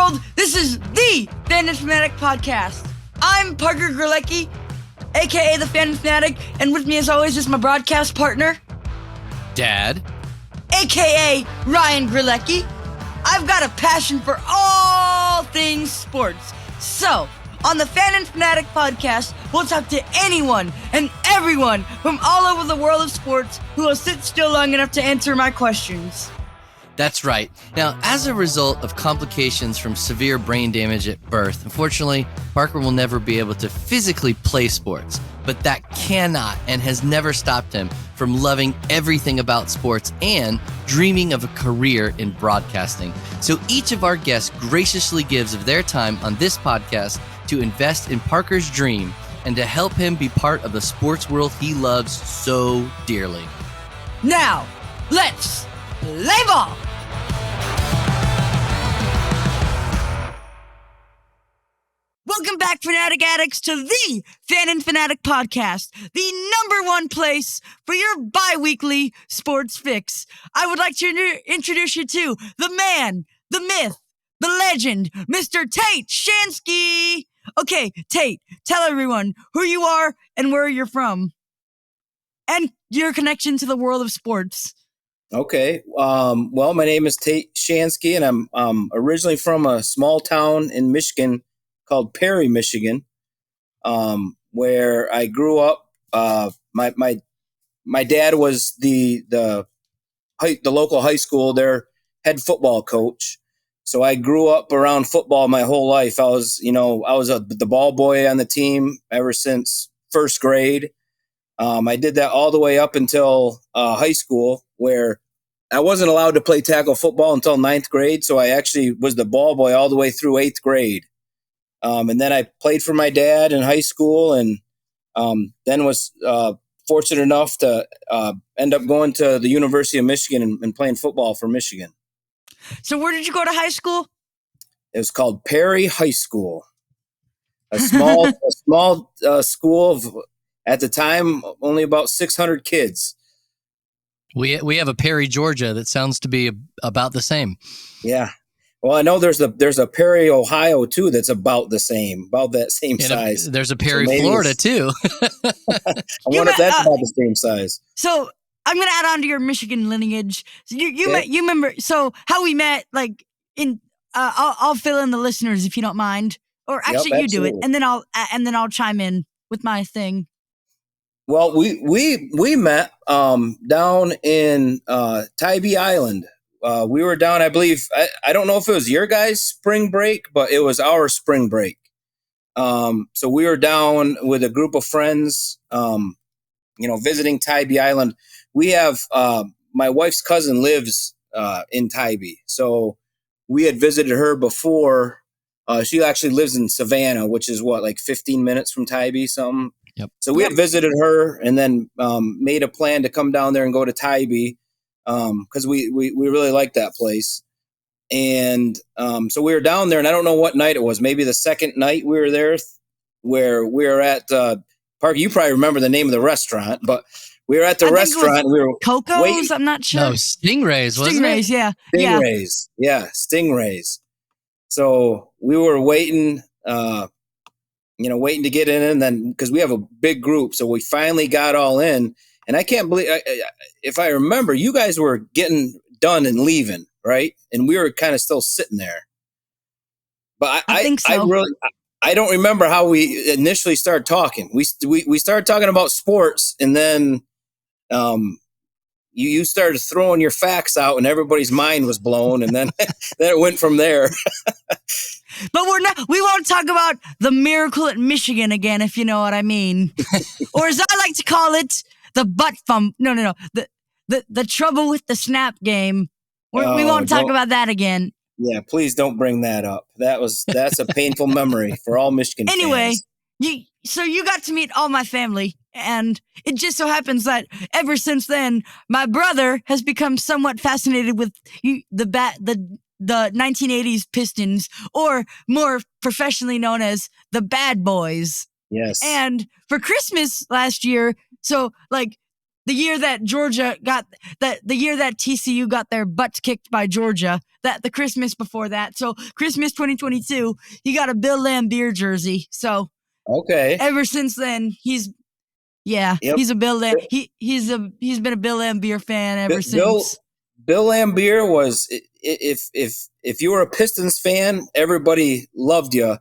world. This is the Fan and Fanatic Podcast. I'm Parker Gerlecki, aka the Fan and Fanatic, and with me as always is my broadcast partner, Dad, aka Ryan Gerlecki. I've got a passion for all things sports. So, on the Fan and Fanatic Podcast, we'll talk to anyone and everyone from all over the world of sports who will sit still long enough to answer my questions. that's right. Now, as a result of complications from severe brain damage at birth, unfortunately, Parker will never be able to physically play sports, but that cannot and has never stopped him from loving everything about sports and dreaming of a career in broadcasting. So each of our guests graciously gives of their time on this podcast to invest in Parker's dream and to help him be part of the sports world he loves so dearly. Now, let's play ball! Welcome back, Fanatic Addicts, to the Fan and Fanatic Podcast, the number one place for your bi-weekly sports fix. I would like to introduce you to the man, the myth, the legend, Mr. Tate Schanski. Okay, Tate, tell everyone who you are and where you're from, and your connection to the world of sports. Okay. Well, my name is Tate Schanski, and I'm originally from a small town in Michigan called Perry, Michigan, where I grew up. My dad was the local high school, their head football coach. So I grew up around football my whole life. I was the ball boy on the team ever since first grade. I did that all the way up until high school, where I wasn't allowed to play tackle football until 9th grade. So I actually was the ball boy all the way through 8th grade. And then I played for my dad in high school, and then was fortunate enough to end up going to the University of Michigan and playing football for Michigan. So where did you go to high school? It was called Perry High School, a small school of, at the time, only about 600 kids. We have a Perry, Georgia that sounds to be about the same. Yeah. Well, I know there's a Perry, Ohio, too, that's about that same size. There's a Perry, Florida, too. I wonder if that's about the same size. So I'm going to add on to your Michigan lineage. So you remember, so how we met, like, in, I'll fill in the listeners if you don't mind. Or actually, you do it, and then I'll chime in with my thing. Well, we met down in Tybee Island. We were down, I believe, I don't know if it was your guys' spring break, but it was our spring break. So we were down with a group of friends, visiting Tybee Island. We have, my wife's cousin lives in Tybee. So we had visited her before. She actually lives in Savannah, which is like 15 minutes from Tybee, something. Yep. So we had visited her and then made a plan to come down there and go to Tybee. Because we really like that place. And so we were down there, and I don't know what night it was. Maybe the second night we were there, where we were at Park. You probably remember the name of the restaurant, but we were at the restaurant. We were Coco's. waiting. I'm not sure. No, Stingrays, wasn't it? Stingrays, yeah. Stingrays, yeah, Stingrays. So we were waiting, waiting to get in, and then because we have a big group, so we finally got all in. And I can't believe, if I remember, you guys were getting done and leaving, right? And we were kind of still sitting there. But I think so. I don't remember how we initially started talking. We started talking about sports, and then you started throwing your facts out, and everybody's mind was blown, and then then it went from there. But we won't talk about the miracle at Michigan again, if you know what I mean. Or as I like to call it, the butt fumble. No. The trouble with the snap game. We won't talk about that again. Yeah, please don't bring that up. That's a painful memory for all Michigan fans. Anyway, you got to meet all my family, and it just so happens that ever since then, my brother has become somewhat fascinated with the 1980s Pistons, or more professionally known as the Bad Boys. Yes. And for Christmas last year, so like the year that the year that TCU got their butts kicked by Georgia, the Christmas before that. So Christmas 2022, he got a Bill Laimbeer jersey. So Okay. ever since then, he's Yep. a he's been a Bill Laimbeer fan ever Bill since. Bill Laimbeer was, if you were a Pistons fan, everybody loved you.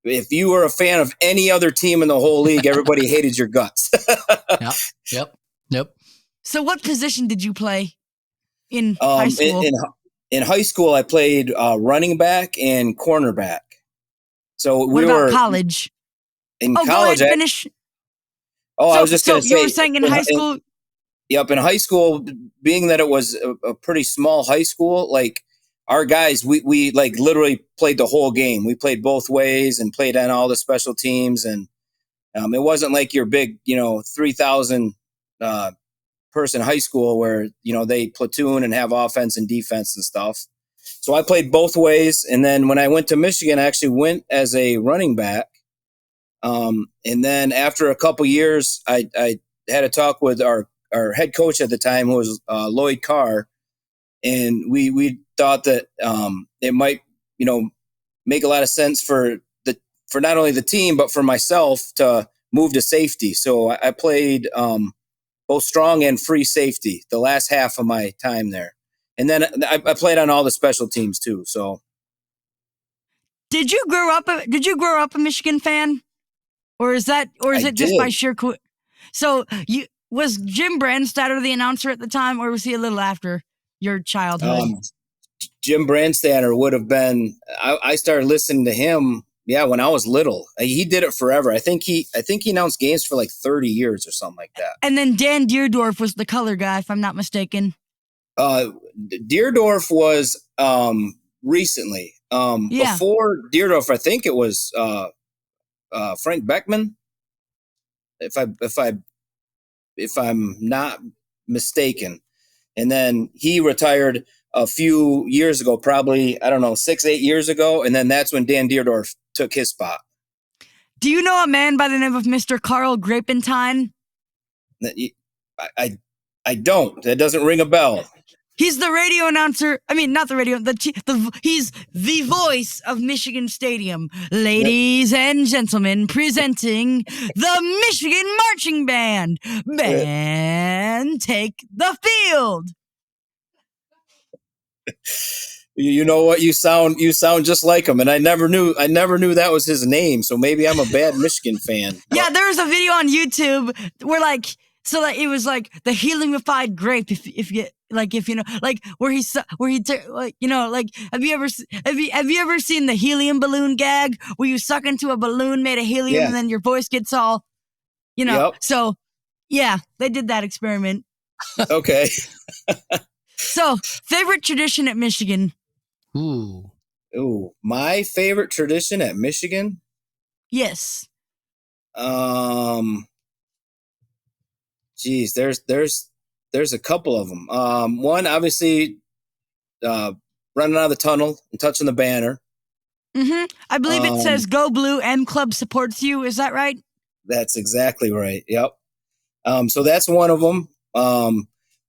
If you were a fan of any other team in the whole league, everybody hated your guts. Yep. So what position did you play in high school? In high school, I played running back and cornerback. So What about college? In college. College, go ahead and finish. I was just going to say. You were saying in high school? Yep, in high school, being that it was a pretty small high school, like our guys, we like literally played the whole game. We played both ways and played on all the special teams. And it wasn't like your big, 3,000 person high school where, they platoon and have offense and defense and stuff. So I played both ways. And then when I went to Michigan, I actually went as a running back. And then after a couple years, I had a talk with our head coach at the time, who was Lloyd Carr. And we thought that it might, make a lot of sense for not only the team, but for myself to move to safety. So I played both strong and free safety the last half of my time there. And then I played on all the special teams too. So did you grow up a Michigan fan? Or is it just by sheer So was Jim Brandstatter the announcer at the time, or was he a little after your childhood? Jim Brandstatter would have been. I started listening to him, when I was little. He did it forever. I think he announced games for like 30 years or something like that. And then Dan Deerdorf was the color guy, if I'm not mistaken. Deerdorf was recently. Before Deerdorf, I think it was Frank Beckman. If I'm not mistaken. And then he retired a few years ago, probably, 6-8 years ago. And then that's when Dan Deerdorf took his spot. Do you know a man by the name of Mr. Carl Grapentine? I don't. That doesn't ring a bell. He's the radio announcer. I mean, not the radio. He's the voice of Michigan Stadium. Ladies and gentlemen, presenting the Michigan Marching Band. Band, take the field. You know what? You sound just like him, and I never knew that was his name. So maybe I'm a bad Michigan fan. Yeah, there was a video on YouTube where it was like the heliumified grape. If you know, have you ever seen the helium balloon gag where you suck into a balloon made of helium and then your voice gets all, Yep. So yeah, they did that experiment. Okay. So favorite tradition at Michigan? Ooh, my favorite tradition at Michigan? Yes. Geez, there's a couple of them. One, obviously, running out of the tunnel and touching the banner. Mm-hmm. I believe it says "Go Blue, M Club supports you." Is that right? That's exactly right. Yep. So that's one of them.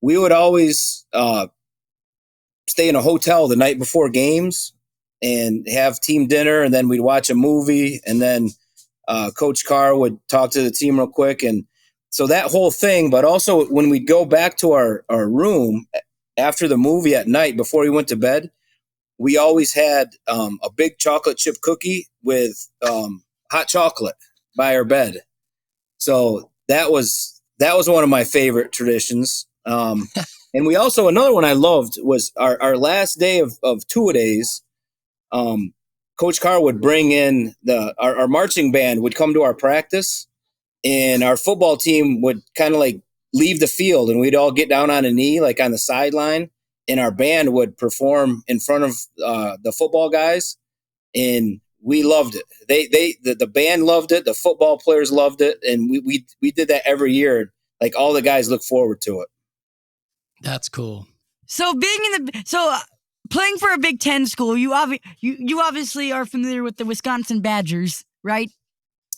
We would always stay in a hotel the night before games and have team dinner, and then we'd watch a movie, and then Coach Carr would talk to the team real quick, and so that whole thing. But also when we'd go back to our room after the movie at night before we went to bed, we always had a big chocolate chip cookie with hot chocolate by our bed. So that was one of my favorite traditions. And we also, another one I loved was our last day of two-a-days. Coach Carr would bring in our marching band would come to our practice, and our football team would kind of like leave the field, and we'd all get down on a knee, like on the sideline, and our band would perform in front of the football guys, and we loved it. The band loved it, the football players loved it, and we did that every year. Like all the guys look forward to it. That's cool. So playing for a Big Ten school, you obviously are familiar with the Wisconsin Badgers, right?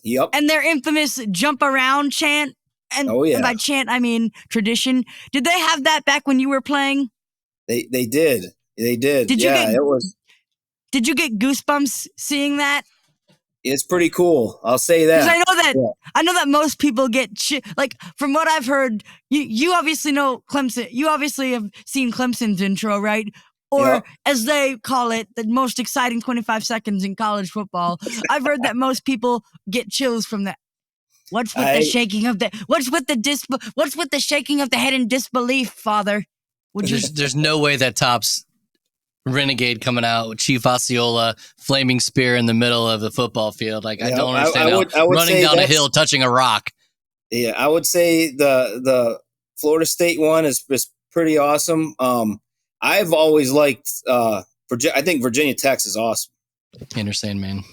Yep. And their infamous "jump around" chant. And Oh yeah, by chant, I mean tradition. Did they have that back when you were playing? they did. They did. Did you Yeah, get it was. Did you get goosebumps seeing that? It's pretty cool. I'll say Because that. Yeah. I know that most people get like from what I've heard. You obviously know Clemson. You obviously have seen Clemson's intro, right? Or Yep. as they call it, the most exciting 25 seconds in college football. I've heard that most people get chills from that. What's with the shaking of the? What's with the shaking of the head in disbelief, Father? Would you? There's no way that tops Renegade coming out with Chief Osceola, flaming spear in the middle of the football field. Like, I don't understand I would running say down a hill, touching a rock. Yeah, I would say the Florida State one is pretty awesome. I've always liked. I think Virginia Tech is awesome. I understand, man.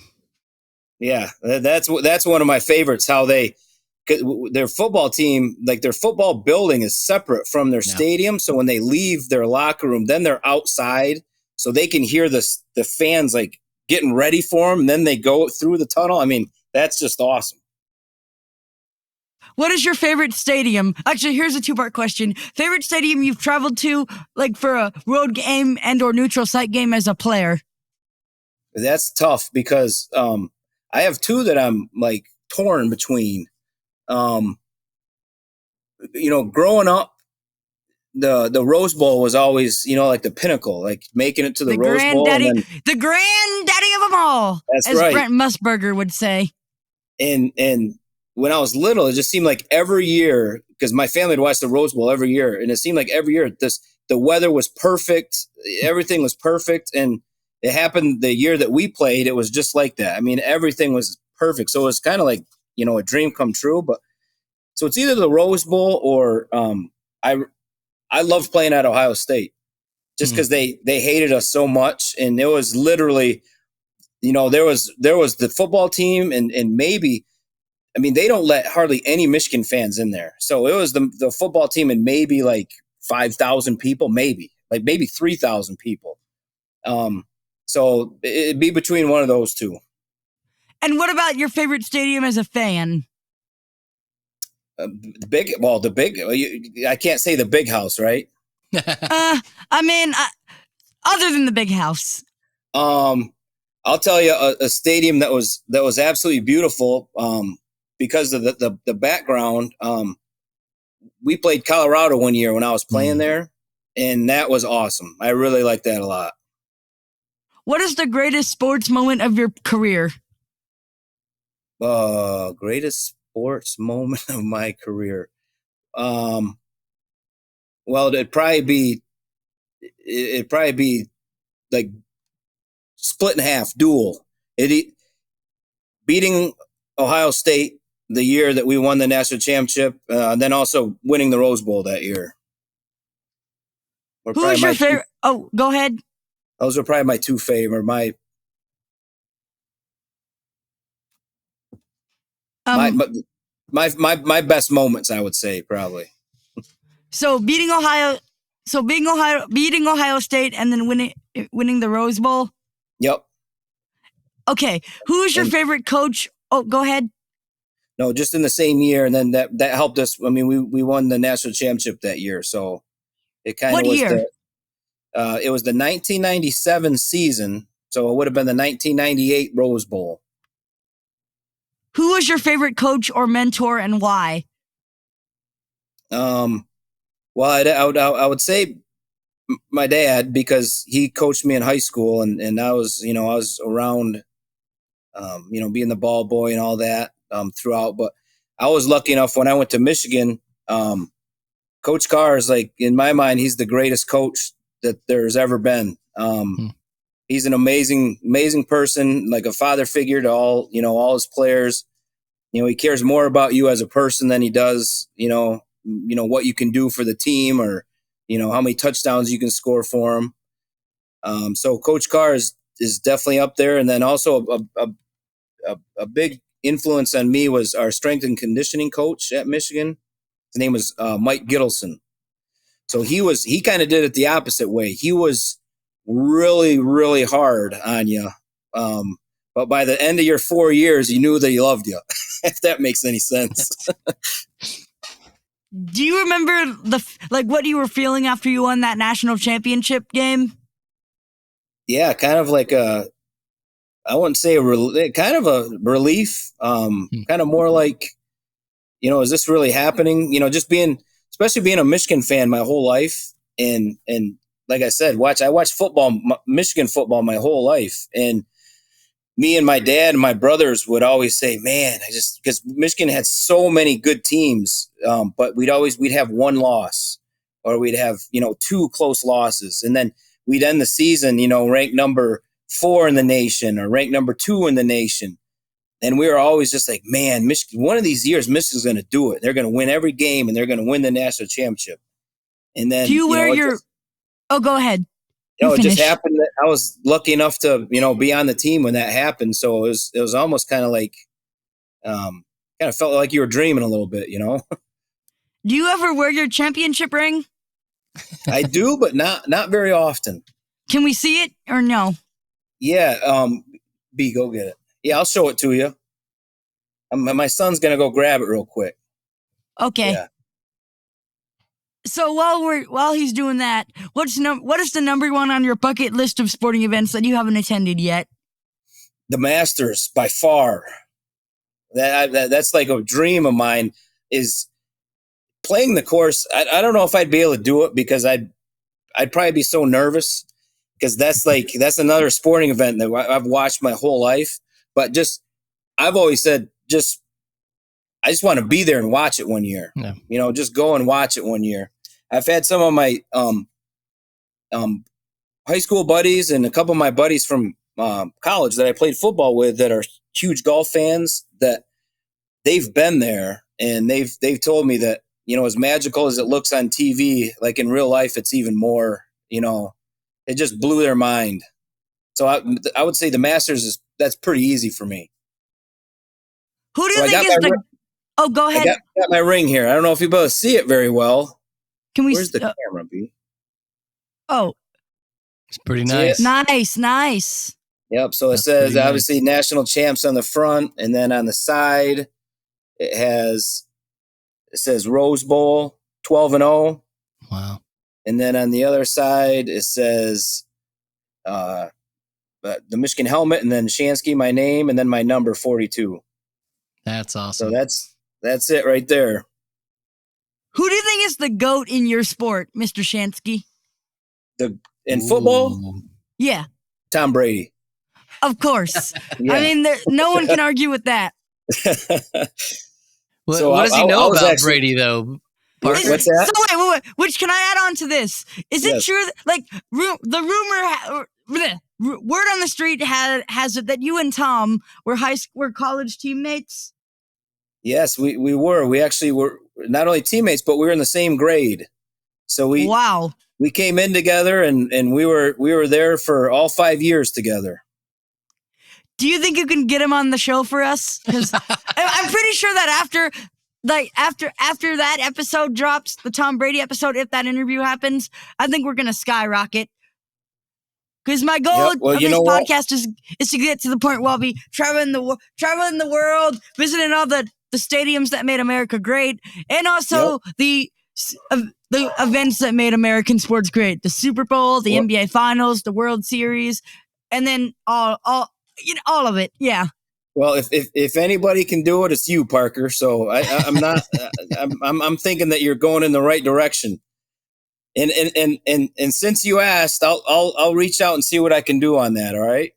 Yeah, that's one of my favorites. How their football team, like their football building, is separate from their stadium. So when they leave their locker room, then they're outside, so they can hear the fans like getting ready for them. And then they go through the tunnel. I mean, that's just awesome. What is your favorite stadium? Actually, here's a 2-part question. Favorite stadium you've traveled to, like for a road game and or neutral site game as a player? That's tough because I have 2 that I'm like torn between. Growing up, the Rose Bowl was always, like the pinnacle, like making it to the Rose Bowl. The granddaddy of them all. That's as right. Brent Musburger would say. And when I was little, it just seemed like every year, because my family would watch the Rose Bowl every year, and it seemed like every year the weather was perfect, everything was perfect, and it happened the year that we played. It was just like that. I mean, everything was perfect, so it was kind of like a dream come true. But so it's either the Rose Bowl or I loved playing at Ohio State just because they hated us so much, and it was literally, there was the football team and maybe. I mean, they don't let hardly any Michigan fans in there. So it was the football team and maybe like 5,000 people, maybe 3,000 people. So it'd be between one of those 2. And what about your favorite stadium as a fan? I can't say the Big House, right? I mean, other than the Big House. I'll tell you a stadium that was absolutely beautiful. Because of the background, we played Colorado one year when I was playing there, and that was awesome. I really liked that a lot. What is the greatest sports moment of your career? Greatest sports moment of my career. Well, it'd probably be like split in half, duel. Beating Ohio State the year that we won the national championship, then also winning the Rose Bowl that year. Who is your favorite? Oh, go ahead. Those are probably my 2 favorite. My best moments, I would say, probably. So beating Ohio State, and then winning the Rose Bowl. Yep. Okay, who is your favorite coach? Oh, go ahead. No, just in the same year, and then that helped us. I mean, we won the national championship that year, so it kind of was. What year? It was the 1997 season, so it would have been the 1998 Rose Bowl. Who was your favorite coach or mentor, and why? Well, I would say my dad, because he coached me in high school, and I was around, being the ball boy and all that. Throughout, but I was lucky enough when I went to Michigan. Coach Carr is, like, in my mind, he's the greatest coach that there's ever been. He's an amazing person, like a father figure to all his players. He cares more about you as a person than he does, what you can do for the team or, how many touchdowns you can score for him. So Coach Carr is definitely up there. And then also a big influence on me was our strength and conditioning coach at Michigan. His name was Mike Gittleson. So he kind of did it the opposite way. He was really, really hard on you. But by the end of your 4 years, you knew that he loved you, if that makes any sense. Do you remember what you were feeling after you won that national championship game? Yeah, kind of like I wouldn't say kind of a relief. Kind of more like, is this really happening? Especially being a Michigan fan my whole life, and like I said, I watched Michigan football my whole life, and me and my dad and my brothers would always say, man, because Michigan had so many good teams, but we'd have one loss, or we'd have, two close losses. And then we'd end the season, ranked number 4 in the nation or ranked number 2 in the nation. And we were always just like, man, Michigan, one of these years, Michigan's going to do it. They're going to win every game and they're going to win the national championship. And then, do you wear your, go ahead. It just happened that I was lucky enough to, be on the team when that happened. So it was almost kind of like, kind of felt like you were dreaming a little bit, Do you ever wear your championship ring? I do, but not very often. Can we see it or no? Yeah. B, go get it. Yeah, I'll show it to you. My son's going to go grab it real quick. Okay. Yeah. So while he's doing that, what is the number one on your bucket list of sporting events that you haven't attended yet? The Masters, by far. That's like a dream of mine, is playing the course. I don't know if I'd be able to do it because I'd probably be so nervous, because that's another sporting event that I've watched my whole life. But I've always said, I just want to be there and watch it one year. Yeah. Just go and watch it one year. I've had some of my high school buddies and a couple of my buddies from college that I played football with that are huge golf fans, that they've been there, and they've told me that, as magical as it looks on TV, like in real life, it's even more, it just blew their mind. So I would say the Masters that's pretty easy for me. Who do you think is the... Oh, go ahead. I got my ring here. I don't know if you'll be able to see it very well. Where's the camera, B? Oh. It's pretty nice. Nice. Yep. So it says, obviously, national champs on the front, and then on the side, it says Rose Bowl 12-0. Wow. And then on the other side, it says the Michigan helmet, and then Schanski, my name, and then my number 42. That's awesome. So that's it right there. Who do you think is the GOAT in your sport, Mr. Schanski? In football? Yeah. Tom Brady. Of course. Yeah. I mean, no one can argue with that. What does he know about Brady, though? What's that? So wait. Which, can I add on to this? Is it true that, the rumor, word on the street has it that you and Tom were college teammates? Yes, we were. We actually were not only teammates, but we were in the same grade. So we came in together, and we were there for all 5 years together. Do you think you can get him on the show for us? Because I'm pretty sure that after that episode drops, the Tom Brady episode, if that interview happens, I think we're gonna skyrocket. Because my goal of this podcast is to get to the point where I'll be traveling the world, visiting all the stadiums that made America great, and also the events that made American sports great: the Super Bowl, the NBA Finals, the World Series, and then all of it. Yeah. Well, if anybody can do it, it's you, Parker. So I'm not. I'm thinking that you're going in the right direction. And since you asked, I'll reach out and see what I can do on that. All right.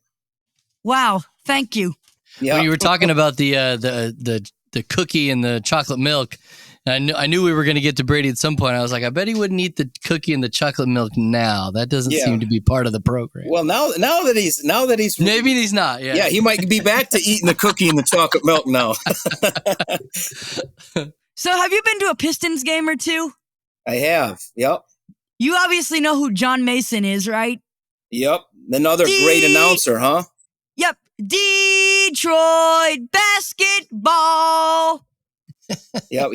Wow. Thank you. Yeah. When you were talking about the cookie and the chocolate milk, I knew we were going to get to Brady at some point. I was like, I bet he wouldn't eat the cookie and the chocolate milk now. That doesn't seem to be part of the program. Well, now that he's maybe he's not. Yeah. Yeah, he might be back to eating the cookie and the chocolate milk now. So, have you been to a Pistons game or two? I have. Yep. You obviously know who John Mason is, right? Yep. Another great announcer, huh? Yep. Detroit basketball. Yeah,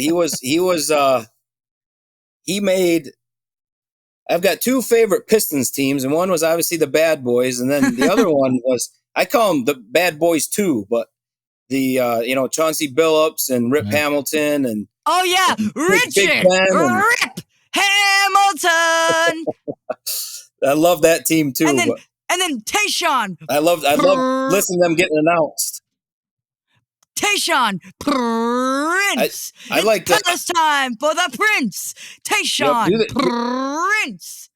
he made, I've got two favorite Pistons teams, and one was obviously the Bad Boys, and then the other one was, I call them the Bad Boys too, but the Chauncey Billups and Rip Hamilton and Oh yeah, Richard Rip Hamilton. I love that team too. And then Tayshaun. I love listening to them getting announced. Tayshaun Prince. I like that. It's time for the Prince. Tayshaun Prince.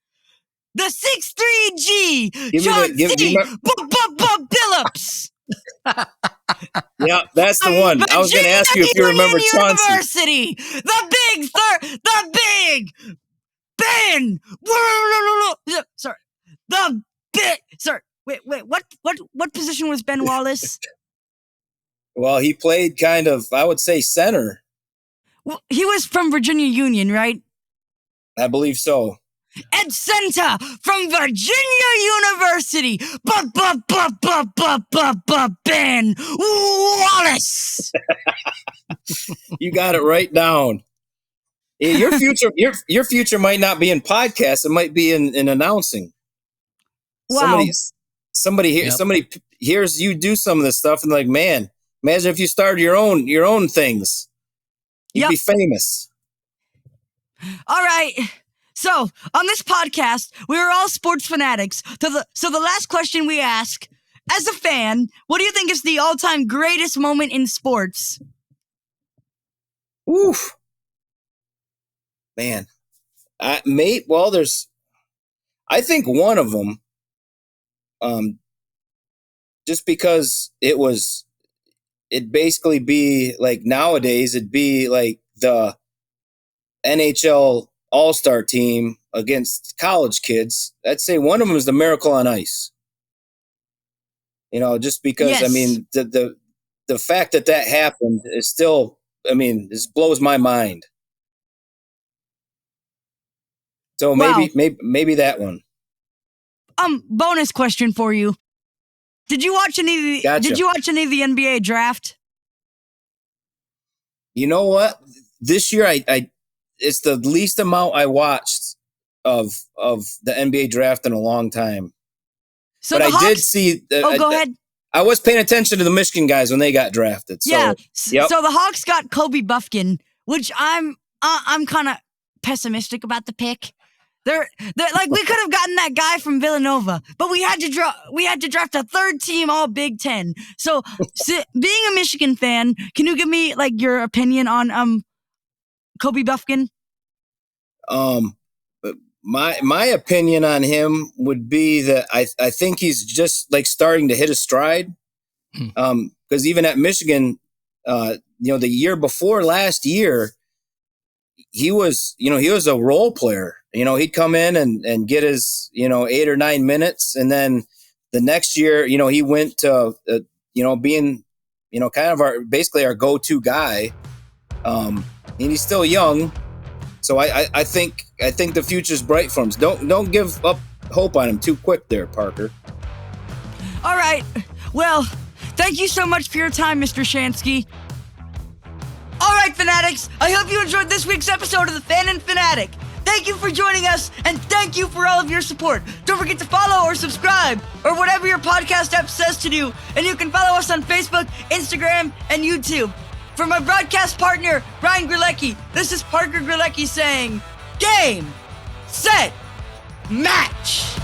The 6'3" John C. Billups. Yeah, that's the one. I was going to ask you if you remember Chauncey. University. The big Ben. Sorry. Sorry. Wait. What position was Ben Wallace? Well, he played kind of, I would say, center. Well, he was from Virginia Union, right? I believe so. At center from Virginia University, Ben Wallace. You got it right down. Your future might not be in podcasts; it might be in announcing. Wow. Somebody hears you do some of this stuff and like, man, imagine if you started your own things. You'd be famous. All right. So, on this podcast, we are all sports fanatics. So the last question we ask, as a fan, what do you think is the all-time greatest moment in sports? Oof. Man. I think one of them, just because it'd basically be like nowadays, it'd be like the NHL All-Star team against college kids. I'd say one of them is the Miracle on Ice. Just because, yes. I mean, the fact that happened is still, I mean, this blows my mind. So maybe that one. Bonus question for you. Did you watch any of the NBA draft? You know what? This year it's the least amount I watched of the NBA draft in a long time. So but I did see. Go ahead. I was paying attention to the Michigan guys when they got drafted. So, yeah. Yep. So the Hawks got Kobe Buffkin, which I'm kind of pessimistic about the pick. They're like, we could have gotten that guy from Villanova, but we had to draft a third team all Big Ten. So being a Michigan fan, can you give me like your opinion on Kobe Buffkin? My opinion on him would be that I think he's just like starting to hit a stride. Because even at Michigan, the year before last year, he was a role player. He'd come in and get his 8 or 9 minutes, and then the next year, he went to being kind of basically our go-to guy. And he's still young. So I think the future's bright for him. Don't give up hope on him too quick there, Parker. All right. Well, thank you so much for your time, Mr. Schanski. All right, Fanatics. I hope you enjoyed this week's episode of The Fan and Fanatic. Thank you for joining us, and thank you for all of your support. Don't forget to follow or subscribe, or whatever your podcast app says to do. And you can follow us on Facebook, Instagram, and YouTube. For my broadcast partner, Ryan Grelecki, this is Parker Grelecki saying, Game, Set, Match!